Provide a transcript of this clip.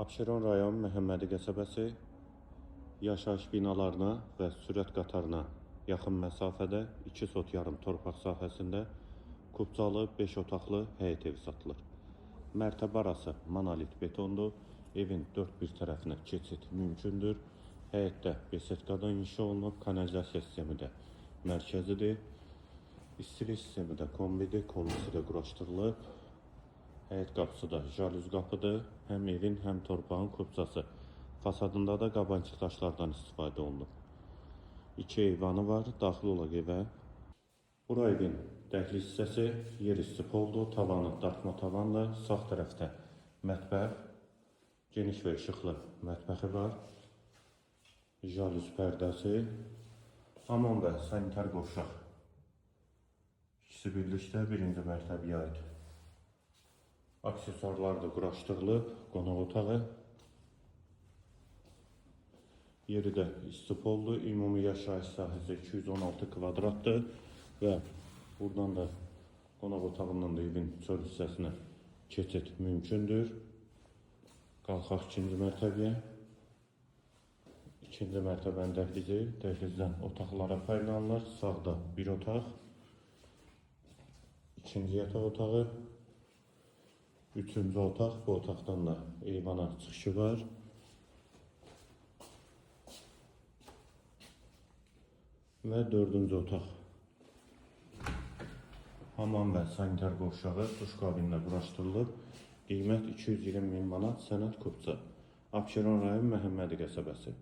Abşeron rayon Məhəmmədi qəsəbəsi yaşayış binalarına və sürət qatarına yaxın məsafədə 2 sot yarım torpaq sahəsində kubcalı 5 otaqlı həyət evi satılır. Mərtəbə arası monolit betondur. Evin dörd bir tərəfinə keçid mümkündür. Həyətdə besetkadan inşa olunub, kanalizasiya sistemi də mərkəzidir. İstilik sistemi də kombidir, kombisi də quraşdırılıb. Həyət qapısı da jalüz qapıdır. Həm evin, həm torpağın kubcası. Fasadında da qabancıq daşlardan istifadə olunub. 2 eyvanı var, daxil olaq evə. Bura evin dəhliz hissəsi, yer üstü poldur, tavanı dartma tavanlı, sağ tərəfdə mətbəx, geniş və işıqlı mətbəxi var. Jalüz pərdəsi, hamam və sanitar qovşaq. İkisi birlikdə birinci mərtəbəyə aid. Aksesuarlar da quraşdırılıb, qonaq otağı. Yeri də istipoldur, ümumi yaşayış sahəsi 216 kvadratdır və buradan da qonaq otağından da evin çöl hissəsinə keçid mümkündür. Qalxaq ikinci mərtəbəyə. İkinci mərtəbənin dəhlizi, dəhlizdən otaqlara paylanılır. Sağda bir otaq, ikinci yataq otağı, üçüncü otaq, bu otaqdan da eyvana çıxışı var. Və dördüncü otaq. Hamam və sanitar qovşağı duş kabinlə quraşdırılıb. Qiymət 220 min manat, sənəd kubca. Abşeron rayon Məhəmmədi qəsəbəsi.